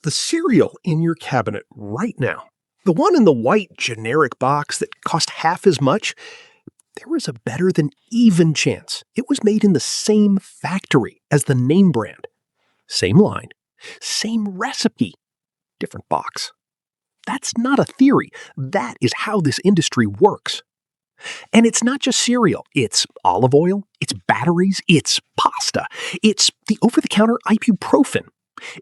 The cereal in your cabinet right now, the one in the white generic box that cost half as much, there is a better than even chance it was made in the same factory as the name brand. Same line, same recipe, different box. That's not a theory. That is how this industry works. And it's not just cereal. It's olive oil, it's batteries, it's pasta, it's the over-the-counter ibuprofen.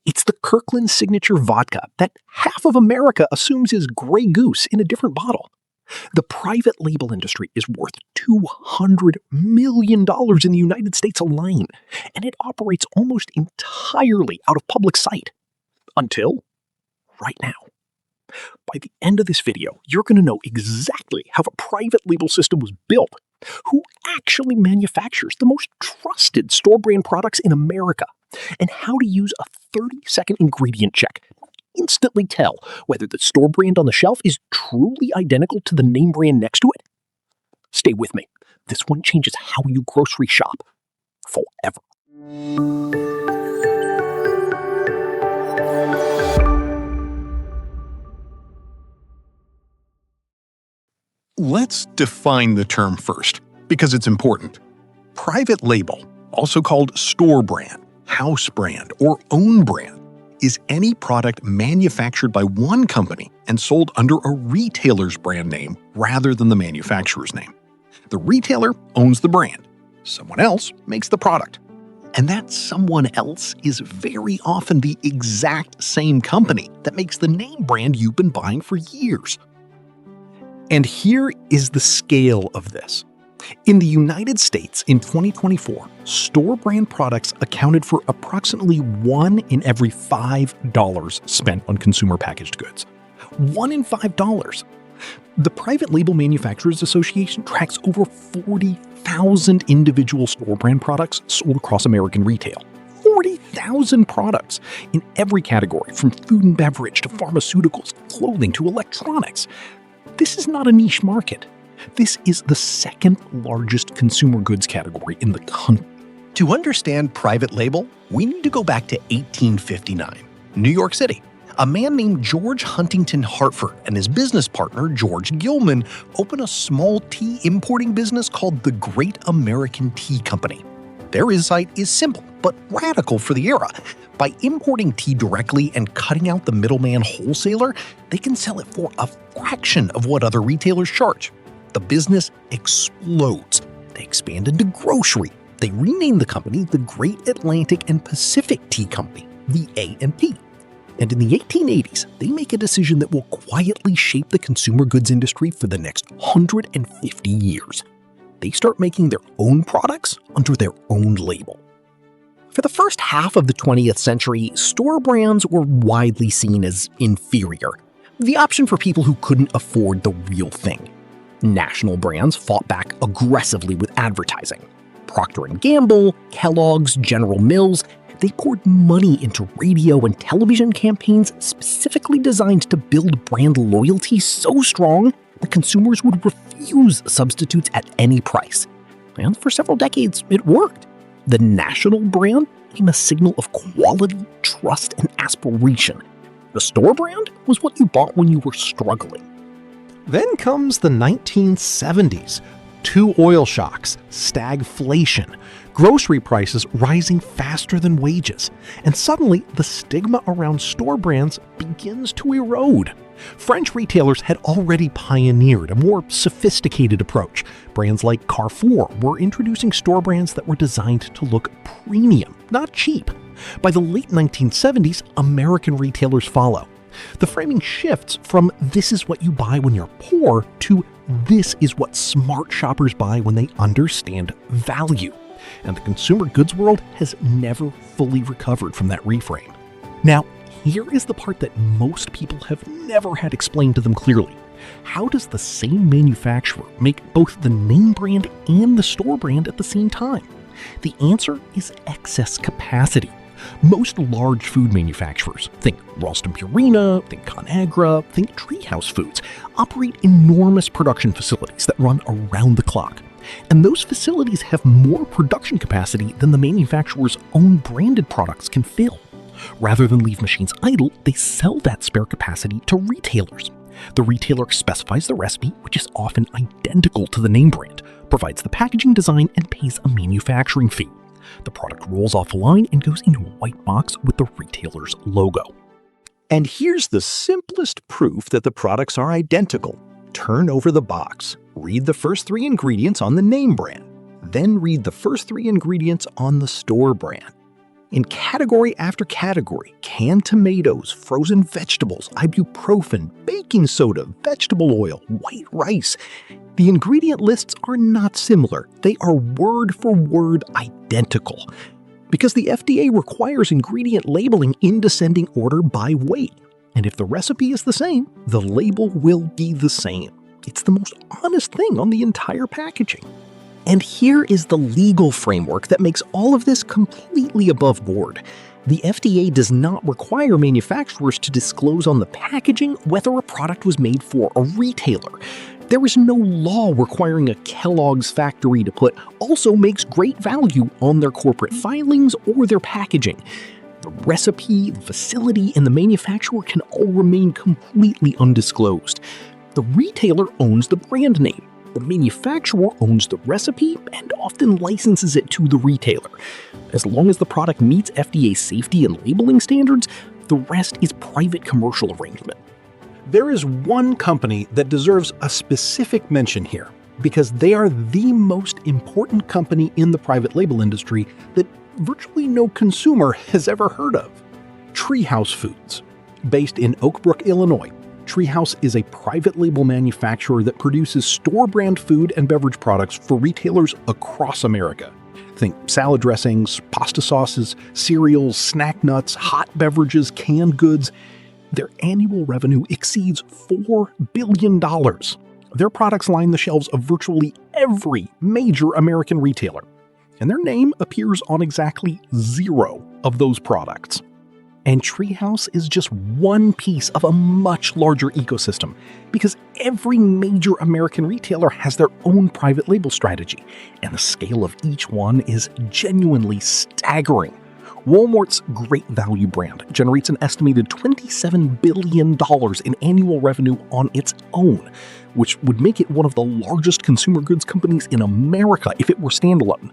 It's the Kirkland signature vodka that half of America assumes is Grey Goose in a different bottle. The private label industry is worth $200 million in the United States alone, and it operates almost entirely out of public sight. Until right now. By the end of this video, you're going to know exactly how the private label system was built, who actually manufactures the most trusted store brand products in America, and how to use a 30-second ingredient check to instantly tell whether the store brand on the shelf is truly identical to the name brand next to it. Stay with me. This one changes how you grocery shop forever. Let's define the term first, because it's important. Private label, also called store brand, house brand, or own brand, is any product manufactured by one company and sold under a retailer's brand name rather than the manufacturer's name. The retailer owns the brand. Someone else makes the product. And that someone else is very often the exact same company that makes the name brand you've been buying for years. And here is the scale of this. In the United States in 2024, store brand products accounted for approximately $1 in every $5 spent on consumer packaged goods. $1 in $5. The Private Label Manufacturers Association tracks over 40,000 individual store brand products sold across American retail. 40,000 products in every category, from food and beverage to pharmaceuticals, clothing to electronics. This is not a niche market. This is the second largest consumer goods category in the country. To understand private label, we need to go back to 1859, New York City. A man named George Huntington Hartford and his business partner, George Gilman, opened a small tea importing business called the Great American Tea Company. Their insight is simple, but radical for the era. By importing tea directly and cutting out the middleman wholesaler, they can sell it for a fraction of what other retailers charge. The business explodes. They expand into grocery. They rename the company the Great Atlantic and Pacific Tea Company, the A&P. And in the 1880s, they make a decision that will quietly shape the consumer goods industry for the next 150 years. They start making their own products under their own label. For the first half of the 20th century, store brands were widely seen as inferior, the option for people who couldn't afford the real thing. National brands fought back aggressively with advertising. Procter & Gamble, Kellogg's, General Mills, they poured money into radio and television campaigns specifically designed to build brand loyalty so strong that consumers would refuse substitutes at any price. And for several decades, it worked. The national brand became a signal of quality, trust, and aspiration. The store brand was what you bought when you were struggling. Then comes the 1970s. Two oil shocks, stagflation, grocery prices rising faster than wages, and suddenly the stigma around store brands begins to erode. French retailers had already pioneered a more sophisticated approach. Brands like Carrefour were introducing store brands that were designed to look premium, not cheap. By the late 1970s, American retailers follow. The framing shifts from "this is what you buy when you're poor" to "this is what smart shoppers buy when they understand value." And the consumer goods world has never fully recovered from that reframe. Now, here is the part that most people have never had explained to them clearly. How does the same manufacturer make both the name brand and the store brand at the same time? The answer is excess capacity. Most large food manufacturers, think Ralston Purina, think ConAgra, think Treehouse Foods, operate enormous production facilities that run around the clock. And those facilities have more production capacity than the manufacturer's own branded products can fill. Rather than leave machines idle, they sell that spare capacity to retailers. The retailer specifies the recipe, which is often identical to the name brand, provides the packaging design, and pays a manufacturing fee. The product rolls off the line and goes into a white box with the retailer's logo. And here's the simplest proof that the products are identical. Turn over the box, read the first 3 ingredients on the name brand, then read the first 3 ingredients on the store brand. In category after category, canned tomatoes, frozen vegetables, ibuprofen, baking soda, vegetable oil, white rice, the ingredient lists are not similar. They are word for word identical. Because the FDA requires ingredient labeling in descending order by weight. And if the recipe is the same, the label will be the same. It's the most honest thing on the entire packaging. And here is the legal framework that makes all of this completely above board. The FDA does not require manufacturers to disclose on the packaging whether a product was made for a retailer. There is no law requiring a Kellogg's factory to put "also makes great value" on their corporate filings or their packaging. The recipe, the facility, and the manufacturer can all remain completely undisclosed. The retailer owns the brand name. The manufacturer owns the recipe and often licenses it to the retailer. As long as the product meets FDA safety and labeling standards, the rest is private commercial arrangement. There is one company that deserves a specific mention here, because they are the most important company in the private label industry that virtually no consumer has ever heard of. Treehouse Foods. Based in Oak Brook, Illinois, Treehouse is a private label manufacturer that produces store-brand food and beverage products for retailers across America. Think salad dressings, pasta sauces, cereals, snack nuts, hot beverages, canned goods. Their annual revenue exceeds $4 billion. Their products line the shelves of virtually every major American retailer, and their name appears on exactly 0 of those products. And Treehouse is just one piece of a much larger ecosystem, because every major American retailer has their own private label strategy, and the scale of each one is genuinely staggering. Walmart's Great Value brand generates an estimated $27 billion in annual revenue on its own, which would make it one of the largest consumer goods companies in America if it were standalone.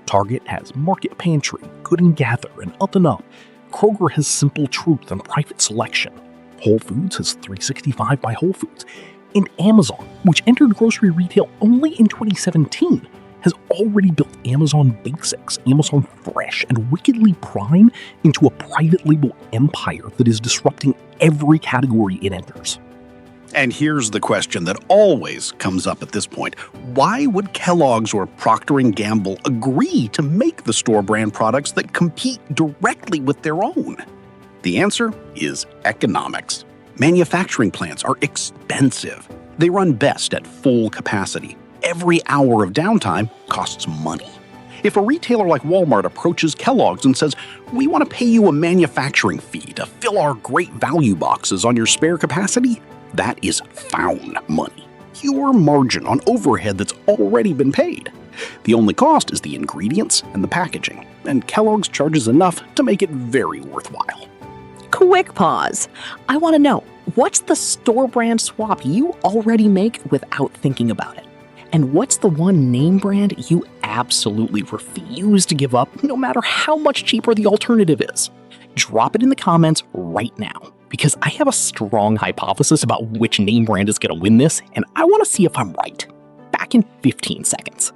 Target has Market Pantry, Good & Gather, and Up & Up. Kroger has Simple Truth and Private Selection. Whole Foods has 365 by Whole Foods. And Amazon, which entered grocery retail only in 2017, has already built Amazon Basics, Amazon Fresh, and Wickedly Prime into a private label empire that is disrupting every category it enters. And here's the question that always comes up at this point. Why would Kellogg's or Procter & Gamble agree to make the store brand products that compete directly with their own? The answer is economics. Manufacturing plants are expensive. They run best at full capacity. Every hour of downtime costs money. If a retailer like Walmart approaches Kellogg's and says, "We want to pay you a manufacturing fee to fill our Great Value boxes on your spare capacity," that is found money. Pure margin on overhead that's already been paid. The only cost is the ingredients and the packaging, and Kellogg's charges enough to make it very worthwhile. Quick pause. I want to know, what's the store brand swap you already make without thinking about it? And what's the one name brand you absolutely refuse to give up, no matter how much cheaper the alternative is? Drop it in the comments right now, because I have a strong hypothesis about which name brand is going to win this, and I want to see if I'm right. Back in 15 seconds.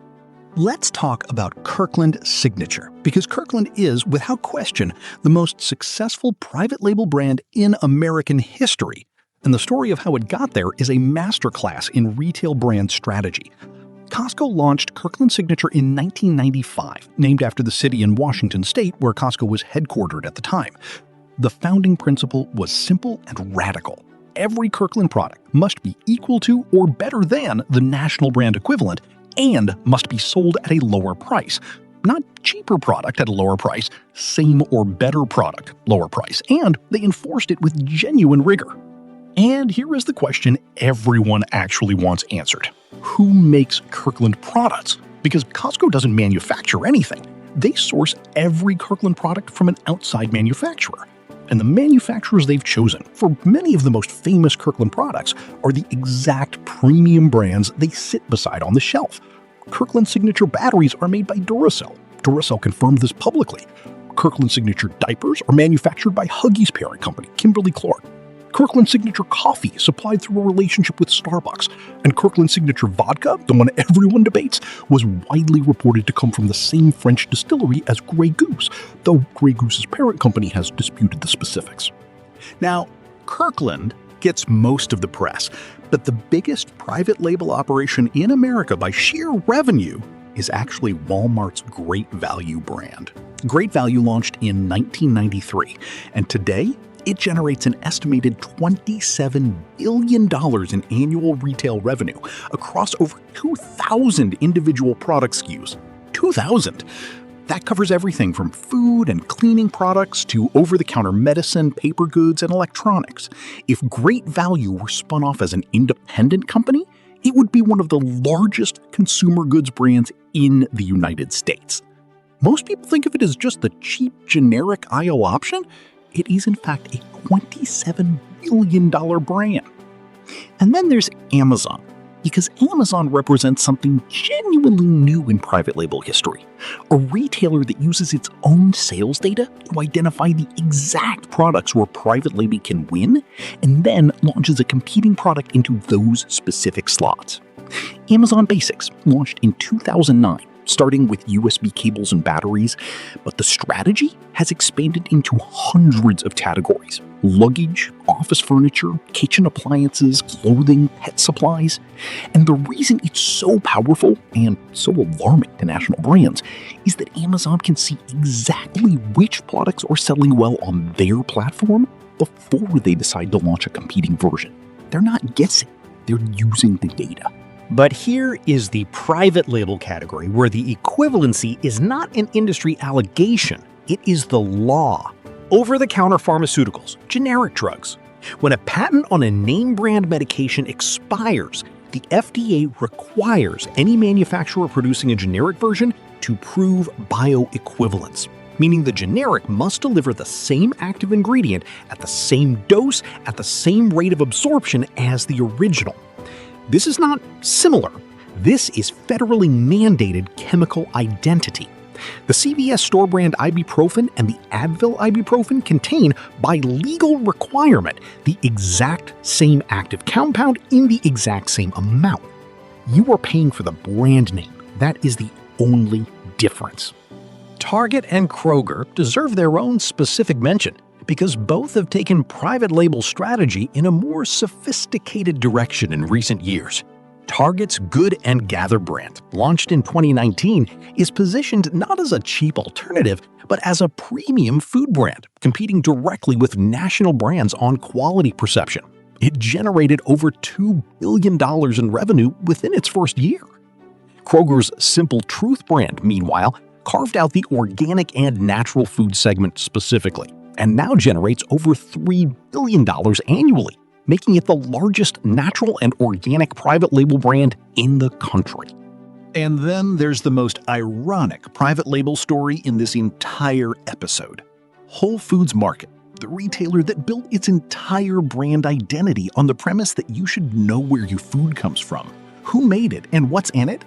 Let's talk about Kirkland Signature, because Kirkland is, without question, the most successful private label brand in American history. And the story of how it got there is a masterclass in retail brand strategy. Costco launched Kirkland Signature in 1995, named after the city in Washington state where Costco was headquartered at the time. The founding principle was simple and radical. Every Kirkland product must be equal to or better than the national brand equivalent and must be sold at a lower price. Not cheaper product at a lower price, same or better product, lower price. And they enforced it with genuine rigor. And here is the question everyone actually wants answered. Who makes Kirkland products? Because Costco doesn't manufacture anything. They source every Kirkland product from an outside manufacturer. And the manufacturers they've chosen for many of the most famous Kirkland products are the exact premium brands they sit beside on the shelf. Kirkland Signature batteries are made by Duracell. Duracell confirmed this publicly. Kirkland Signature diapers are manufactured by Huggies parent company, Kimberly-Clark. Kirkland Signature coffee is supplied through a relationship with Starbucks. And Kirkland Signature vodka, the one everyone debates, was widely reported to come from the same French distillery as Grey Goose, though Grey Goose's parent company has disputed the specifics. Now, Kirkland gets most of the press, but the biggest private label operation in America by sheer revenue is actually Walmart's Great Value brand. Great Value launched in 1993, and today it generates an estimated $27 billion in annual retail revenue across over 2,000 individual product SKUs. 2,000! That covers everything from food and cleaning products to over-the-counter medicine, paper goods, and electronics. If Great Value were spun off as an independent company, it would be one of the largest consumer goods brands in the United States. Most people think of it as just the cheap, generic IO option. It is, in fact, a $27 billion brand. And then there's Amazon, because Amazon represents something genuinely new in private label history. A retailer that uses its own sales data to identify the exact products where private label can win, and then launches a competing product into those specific slots. Amazon Basics launched in 2009, starting with USB cables and batteries, but the strategy has expanded into hundreds of categories: luggage, office furniture, kitchen appliances, clothing, pet supplies. And the reason it's so powerful and so alarming to national brands is that Amazon can see exactly which products are selling well on their platform before they decide to launch a competing version. They're not guessing, they're using the data. But here is the private label category where the equivalency is not an industry allegation, it is the law. Over-the-counter pharmaceuticals, generic drugs. When a patent on a name brand medication expires, the FDA requires any manufacturer producing a generic version to prove bioequivalence, meaning the generic must deliver the same active ingredient at the same dose at the same rate of absorption as the original. This is not similar. This is federally mandated chemical identity. The CVS store brand ibuprofen and the Advil ibuprofen contain, by legal requirement, the exact same active compound in the exact same amount. You are paying for the brand name. That is the only difference. Target and Kroger deserve their own specific mention, because both have taken private label strategy in a more sophisticated direction in recent years. Target's Good and Gather brand, launched in 2019, is positioned not as a cheap alternative, but as a premium food brand, competing directly with national brands on quality perception. It generated over $2 billion in revenue within its first year. Kroger's Simple Truth brand, meanwhile, carved out the organic and natural food segment specifically, and now generates over $3 billion annually, making it the largest natural and organic private label brand in the country. And then there's the most ironic private label story in this entire episode. Whole Foods Market, the retailer that built its entire brand identity on the premise that you should know where your food comes from, who made it, and what's in it,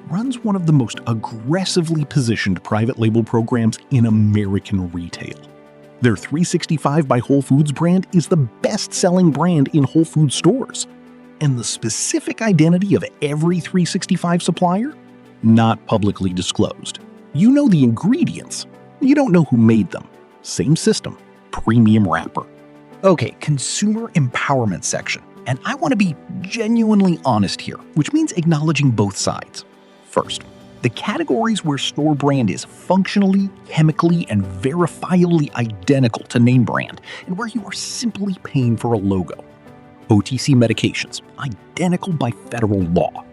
runs one of the most aggressively positioned private label programs in American retail. Their 365 by Whole Foods brand is the best-selling brand in Whole Foods stores. And the specific identity of every 365 supplier? Not publicly disclosed. You know the ingredients. You don't know who made them. Same system. Premium wrapper. Okay, consumer empowerment section. And I want to be genuinely honest here, which means acknowledging both sides. First, the categories where store brand is functionally, chemically, and verifiably identical to name brand, and where you are simply paying for a logo. OTC medications, identical by federal law.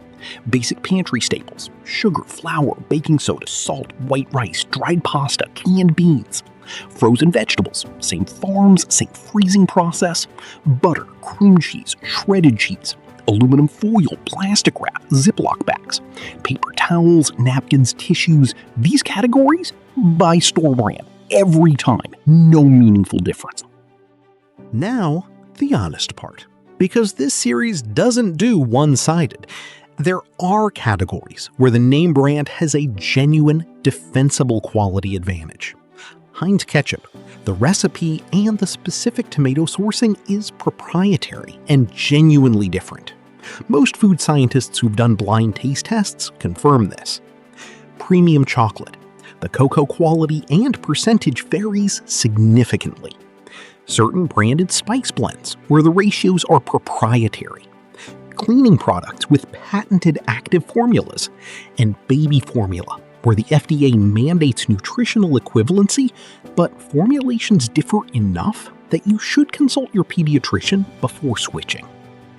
Basic pantry staples, sugar, flour, baking soda, salt, white rice, dried pasta, canned beans. Frozen vegetables, same farms, same freezing process. Butter, cream cheese, shredded cheese. Aluminum foil, plastic wrap, Ziploc bags, paper towels, napkins, tissues. These categories, Buy store brand. Every time. No meaningful difference. Now, the honest part. Because this series doesn't do one-sided. There are categories where the name brand has a genuine, defensible quality advantage. Heinz ketchup, the recipe and the specific tomato sourcing is proprietary and genuinely different. Most food scientists who've done blind taste tests confirm this. Premium chocolate. The cocoa quality and percentage varies significantly. Certain branded spice blends, where the ratios are proprietary. Cleaning products with patented active formulas. And baby formula, where the FDA mandates nutritional equivalency, but formulations differ enough that you should consult your pediatrician before switching.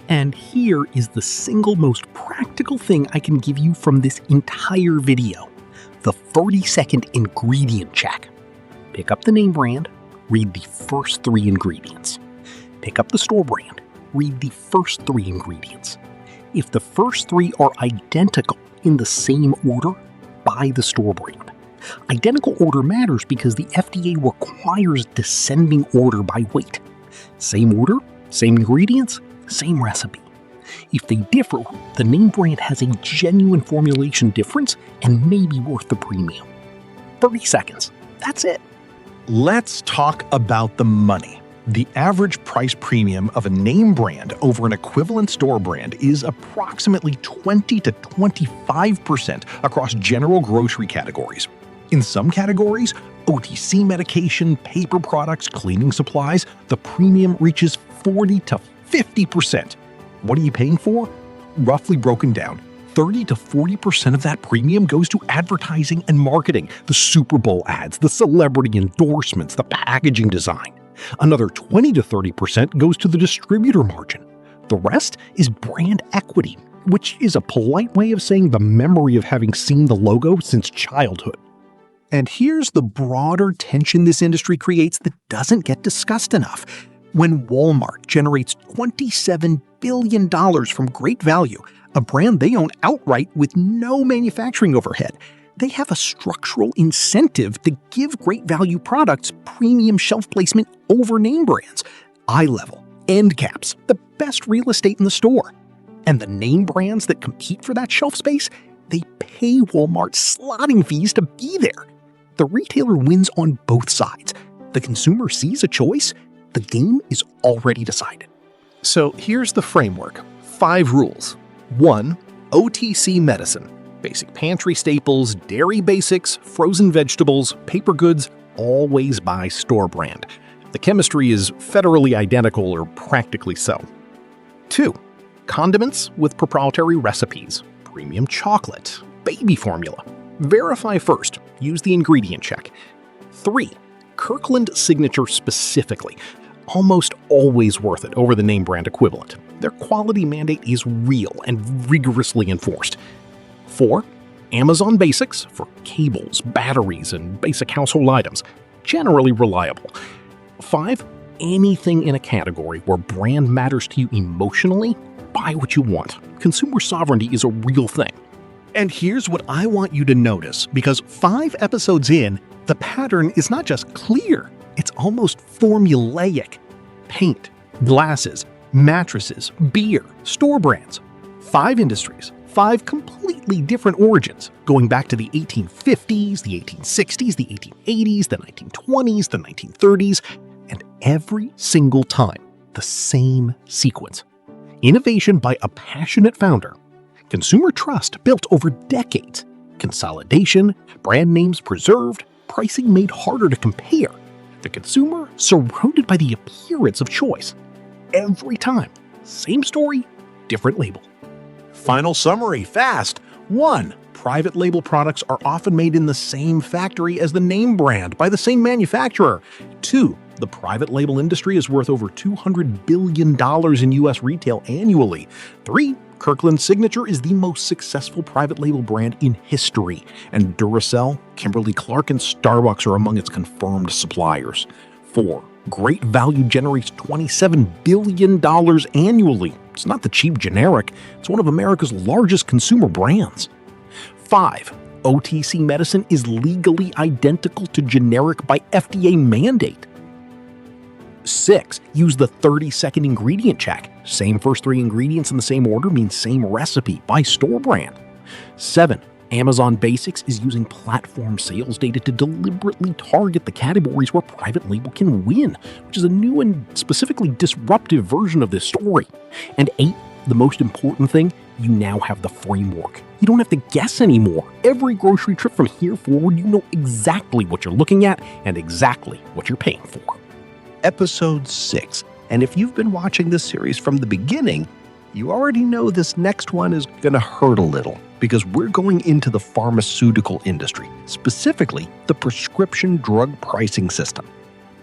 And here is the single most practical thing I can give you from this entire video. The 30-second ingredient check. Pick up the name brand, read the first 3 ingredients. Pick up the store brand, read the first 3 ingredients. If the first 3 are identical in the same order, buy the store brand. Identical order matters because the FDA requires descending order by weight. Same order, same ingredients, same recipe. If they differ, the name brand has a genuine formulation difference and may be worth the premium. 30 seconds. That's it. Let's talk about the money. The average price premium of a name brand over an equivalent store brand is approximately 20 to 25% across general grocery categories. In some categories, OTC medication, paper products, cleaning supplies, the premium reaches 40 to 50%. What are you paying for? Roughly broken down, 30 to 40% of that premium goes to advertising and marketing, the Super Bowl ads, the celebrity endorsements, the packaging design. Another 20 to 30% goes to the distributor margin. The rest is brand equity, which is a polite way of saying the memory of having seen the logo since childhood. And here's the broader tension this industry creates that doesn't get discussed enough. When Walmart generates $27 billion from great value, a brand they own outright with no manufacturing overhead, they have a structural incentive to give great value products premium shelf placement over name brands, eye level, end caps, the best real estate in the store. And the name brands that compete for that shelf space, they pay Walmart slotting fees to be there. The retailer wins on both sides. The consumer sees a choice. The game is already decided. So here's the framework. 5 rules. 1. OTC medicine. Basic pantry staples, dairy basics, frozen vegetables, paper goods, always buy store brand. The chemistry is federally identical or practically so. 2. Condiments with proprietary recipes. Premium chocolate. Baby formula. Verify first. Use the ingredient check. 3. Kirkland signature specifically. Almost always worth it over the name brand equivalent. Their quality mandate is real and rigorously enforced. 4. Amazon Basics for cables, batteries, and basic household items. Generally reliable. 5. Anything in a category where brand matters to you emotionally, buy what you want. Consumer sovereignty is a real thing. And here's what I want you to notice, because 5 episodes in, the pattern is not just clear, it's almost formulaic. Paint, glasses, mattresses, beer, store brands. 5 industries, 5 completely different origins, going back to the 1850s, the 1860s, the 1880s, the 1920s, the 1930s, and every single time, the same sequence. Innovation by a passionate founder. Consumer trust built over decades. Consolidation, brand names preserved, pricing made harder to compare. The consumer surrounded by the appearance of choice. Every time, same story, different label. Final summary, fast. 1. Private label products are often made in the same factory as the name brand by the same manufacturer. 2. The private label industry is worth over $200 billion in U.S. retail annually. 3. Kirkland Signature is the most successful private label brand in history, and Duracell, Kimberly-Clark, and Starbucks are among its confirmed suppliers. 4. Great Value generates $27 billion annually. It's not the cheap generic, it's one of America's largest consumer brands. 5. OTC medicine is legally identical to generic by FDA mandate. 6. Use the 30-second ingredient check. Same first 3 ingredients in the same order means same recipe by store brand. 7. Amazon Basics is using platform sales data to deliberately target the categories where private label can win, which is a new and specifically disruptive version of this story. And 8. The most important thing, you now have the framework. You don't have to guess anymore. Every grocery trip from here forward, you know exactly what you're looking at and exactly what you're paying for. Episode 6. And if you've been watching this series from the beginning, you already know this next one is going to hurt a little because we're going into the pharmaceutical industry, specifically the prescription drug pricing system.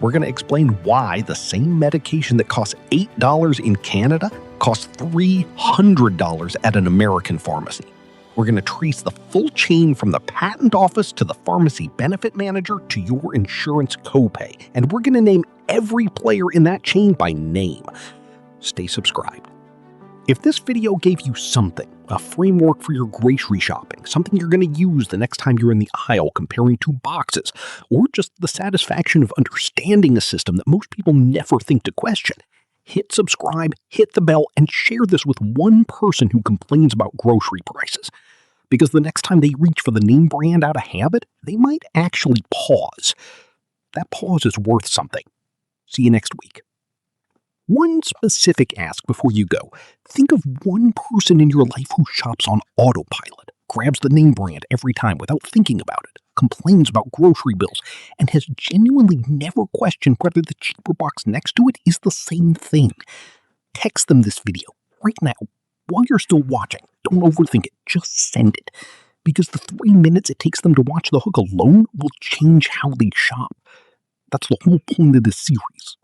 We're going to explain why the same medication that costs $8 in Canada costs $300 at an American pharmacy. We're going to trace the full chain from the patent office to the pharmacy benefit manager to your insurance copay. And we're going to name every player in that chain by name. Stay subscribed. If this video gave you something, a framework for your grocery shopping, something you're going to use the next time you're in the aisle comparing 2 boxes, or just the satisfaction of understanding a system that most people never think to question, hit subscribe, hit the bell, and share this with one person who complains about grocery prices. Because the next time they reach for the name brand out of habit, they might actually pause. That pause is worth something. See you next week. One specific ask before you go. Think of one person in your life who shops on autopilot, grabs the name brand every time without thinking about it, complains about grocery bills, and has genuinely never questioned whether the cheaper box next to it is the same thing. Text them this video right now while you're still watching. Don't overthink it. Just send it. Because the 3 minutes it takes them to watch the hook alone will change how they shop. That's the whole point of this series.